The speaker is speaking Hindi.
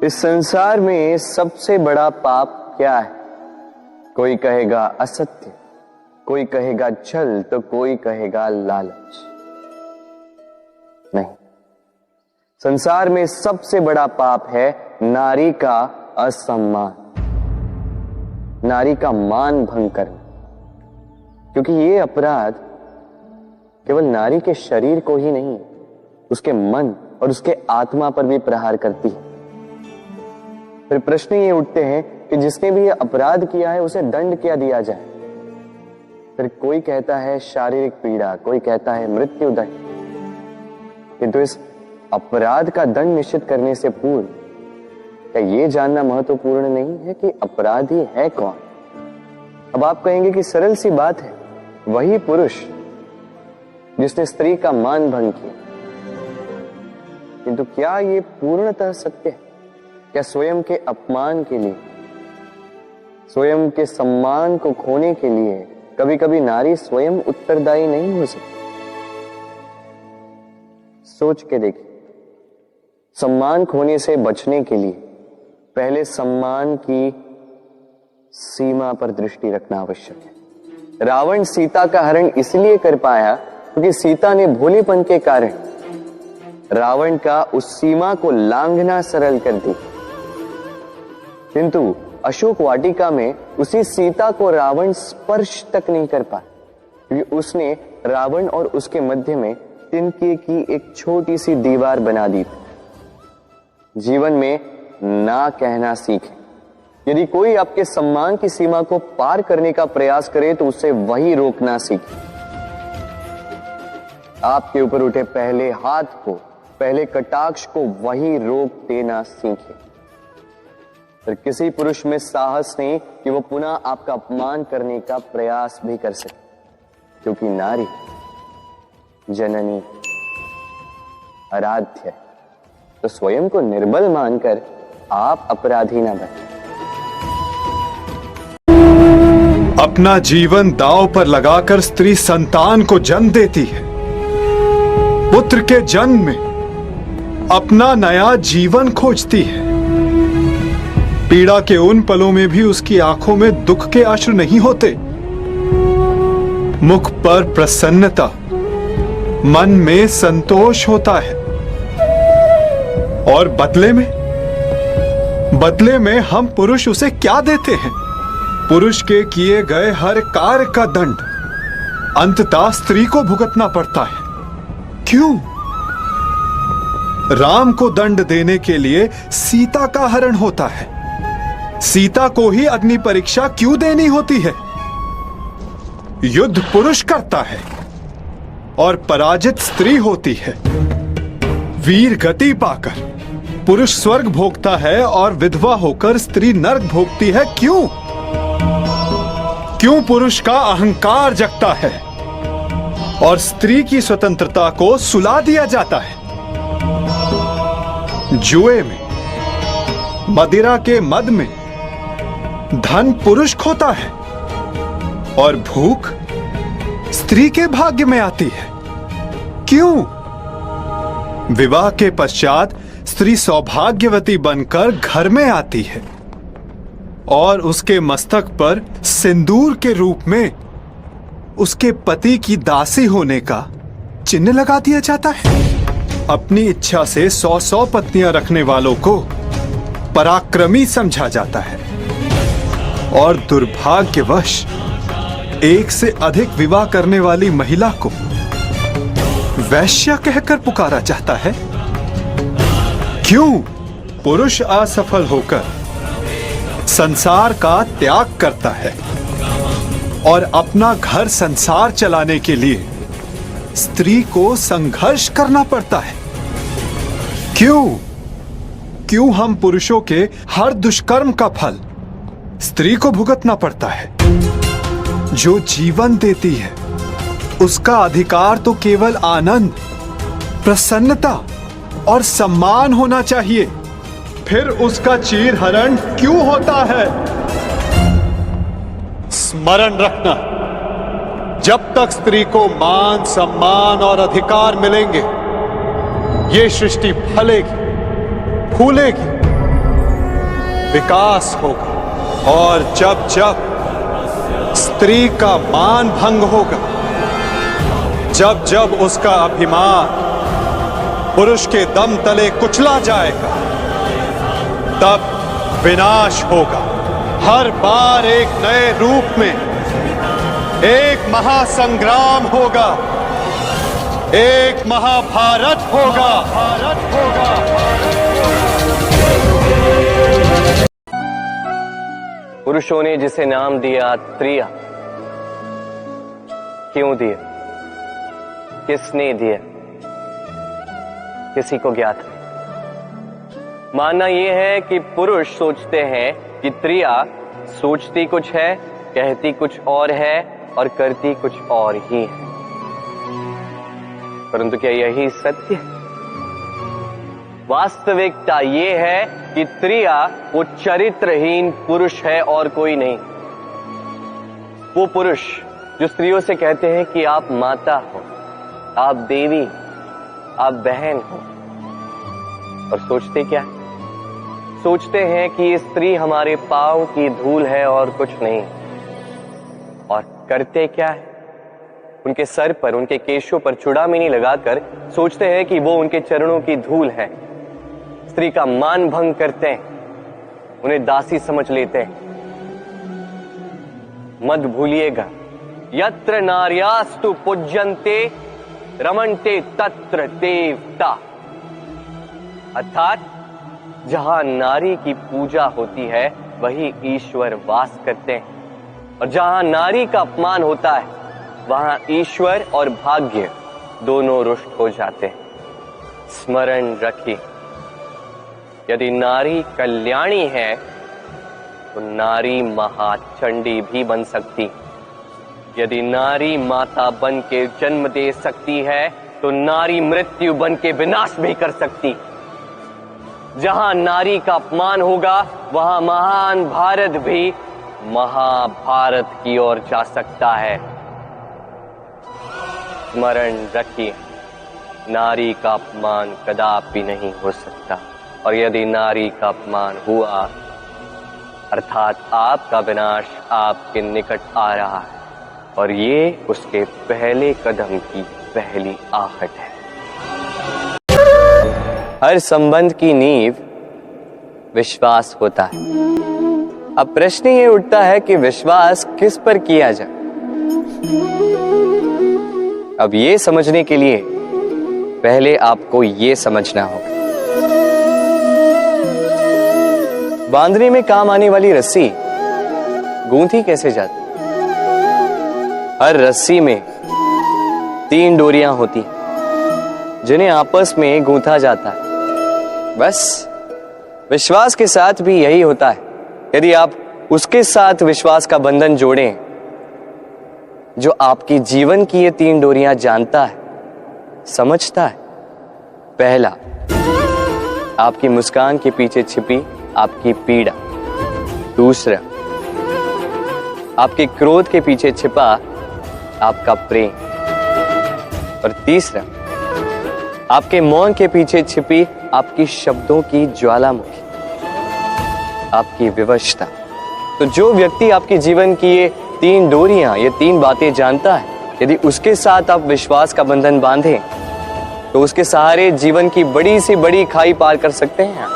इस संसार में सबसे बड़ा पाप क्या है? कोई कहेगा असत्य, कोई कहेगा छल, तो कोई कहेगा लालच। नहीं, संसार में सबसे बड़ा पाप है नारी का असम्मान, नारी का मान भंग करना। क्योंकि ये अपराध केवल नारी के शरीर को ही नहीं, उसके मन और उसके आत्मा पर भी प्रहार करती है। फिर प्रश्न ये उठते हैं कि जिसने भी ये अपराध किया है उसे दंड क्या दिया जाए? फिर कोई कहता है शारीरिक पीड़ा, कोई कहता है मृत्यु दंड। किंतु इस अपराध का दंड निश्चित करने से पूर्व क्या ये जानना महत्वपूर्ण नहीं है कि अपराधी है कौन? अब आप कहेंगे कि सरल सी बात है, वही पुरुष जिसने स्त्री का मान भंग किया। किंतु क्या ये पूर्णतः सत्य है? क्या स्वयं के अपमान के लिए, स्वयं के सम्मान को खोने के लिए कभी कभी नारी स्वयं उत्तरदायी नहीं हो सकती? सोच के देखिए, सम्मान खोने से बचने के लिए पहले सम्मान की सीमा पर दृष्टि रखना आवश्यक है। रावण सीता का हरण इसलिए कर पाया क्योंकि सीता ने भोलेपन के कारण रावण का उस सीमा को लांघना सरल कर दी। किंतु अशोक वाटिका में उसी सीता को रावण स्पर्श तक नहीं कर पाया, क्योंकि उसने रावण और उसके मध्य में तिनके की एक छोटी सी दीवार बना दी थी। जीवन में ना कहना सीखें। यदि कोई आपके सम्मान की सीमा को पार करने का प्रयास करे तो उसे वही रोकना सीखें। आपके ऊपर उठे पहले हाथ को, पहले कटाक्ष को वही रोक देना सीखें। फिर किसी पुरुष में साहस नहीं कि वो पुनः आपका अपमान करने का प्रयास भी कर सके, क्योंकि नारी जननी आराध्य है। तो स्वयं को निर्बल मानकर आप अपराधी ना बने। अपना जीवन दांव पर लगाकर स्त्री संतान को जन्म देती है। पुत्र के जन्म में अपना नया जीवन खोजती है। पीड़ा के उन पलों में भी उसकी आंखों में दुख के अश्रु नहीं होते। मुख पर प्रसन्नता, मन में संतोष होता है। और बदले में हम पुरुष उसे क्या देते हैं? पुरुष के किए गए हर कार्य का दंड अंततः स्त्री को भुगतना पड़ता है। क्यों? राम को दंड देने के लिए सीता का हरण होता है। सीता को ही अग्नि परीक्षा क्यों देनी होती है? युद्ध पुरुष करता है और पराजित स्त्री होती है। वीर गति पाकर पुरुष स्वर्ग भोगता है और विधवा होकर स्त्री नरक भोगती है। क्यों? क्यों पुरुष का अहंकार जगता है और स्त्री की स्वतंत्रता को सुला दिया जाता है? जुए में, मदिरा के मद में धन पुरुष खोता है और भूख स्त्री के भाग्य में आती है। क्यों? विवाह के पश्चात स्त्री सौभाग्यवती बनकर घर में आती है और उसके मस्तक पर सिंदूर के रूप में उसके पति की दासी होने का चिन्ह लगा दिया जाता है। अपनी इच्छा से 100 पत्नियां रखने वालों को पराक्रमी समझा जाता है और दुर्भाग्यवश एक से अधिक विवाह करने वाली महिला को वैश्या कहकर पुकारा जाता है। क्यों? पुरुष असफल होकर संसार का त्याग करता है और अपना घर संसार चलाने के लिए स्त्री को संघर्ष करना पड़ता है। क्यों हम पुरुषों के हर दुष्कर्म का फल स्त्री को भुगतना पड़ता है? जो जीवन देती है उसका अधिकार तो केवल आनंद, प्रसन्नता और सम्मान होना चाहिए। फिर उसका चीरहरण क्यों होता है? स्मरण रखना, जब तक स्त्री को मान, सम्मान और अधिकार मिलेंगे, ये सृष्टि फलेगी, फूलेगी विकास होगा। और जब जब स्त्री का मान भंग होगा, जब जब उसका अभिमान पुरुष के दम तले कुचला जाएगा, तब विनाश होगा। हर बार एक नए रूप में एक महासंग्राम होगा, एक महाभारत होगा। पुरुषों ने जिसे नाम दिया त्रिया, क्यों दिया, किसने दिया, किसी को ज्ञात नहीं। मानना यह है कि पुरुष सोचते हैं कि त्रिया सोचती कुछ है, कहती कुछ और है और करती कुछ और ही है। परंतु क्या यही सत्य है? वास्तविकता यह है कि त्रिया वो चरित्रहीन पुरुष है और कोई नहीं। वो पुरुष जो स्त्रियों से कहते हैं कि आप माता हो, आप देवी, आप बहन हो, और सोचते क्या है? सोचते हैं कि ये स्त्री हमारे पांव की धूल है और कुछ नहीं। और करते क्या है? उनके सर पर, उनके केशों पर चूड़ामणि लगाकर सोचते हैं कि वो उनके चरणों की धूल है। स्त्री का मान भंग करते हैं, उन्हें दासी समझ लेते हैं। मत भूलिएगा, यत्र नार्यास्तु पूज्यन्ते रमन्ते तत्र देवता। अर्थात जहां नारी की पूजा होती है वही ईश्वर वास करते हैं, और जहां नारी का अपमान होता है वहां ईश्वर और भाग्य दोनों रुष्ट हो जाते हैं। स्मरण रखिए, यदि नारी कल्याणी है तो नारी महाचंडी भी बन सकती। यदि नारी माता बन के जन्म दे सकती है तो नारी मृत्यु बन के विनाश भी कर सकती। जहां नारी का अपमान होगा वहां महान भारत भी महाभारत की ओर जा सकता है। स्मरण रखिए, नारी का अपमान कदापि नहीं हो सकता, और यदि नारी का अपमान हुआ अर्थात आपका विनाश आपके निकट आ रहा है, और ये उसके पहले कदम की पहली आहट है। हर संबंध की नींव विश्वास होता है। अब प्रश्न ये उठता है कि विश्वास किस पर किया जाए। अब ये समझने के लिए पहले आपको ये समझना होगा, बांधने में काम आने वाली रस्सी गूंथी कैसे जाती? हर रस्सी में 3 डोरियां होती जिन्हें आपस में गूंथा जाता है। बस विश्वास के साथ भी यही होता है। यदि आप उसके साथ विश्वास का बंधन जोड़ें जो आपकी जीवन की ये 3 डोरियां जानता है, समझता है। पहला, आपकी मुस्कान के पीछे छिपी आपकी पीड़ा। दूसरा, आपके क्रोध के पीछे छिपा आपका प्रेम। और तीसरा, आपके मौन के पीछे छिपी आपकी शब्दों की ज्वालामुखी, आपकी विवशता। तो जो व्यक्ति आपके जीवन की ये 3 डोरियां, ये 3 बातें जानता है, यदि उसके साथ आप विश्वास का बंधन बांधें तो उसके सहारे जीवन की बड़ी से बड़ी खाई पार कर सकते हैं।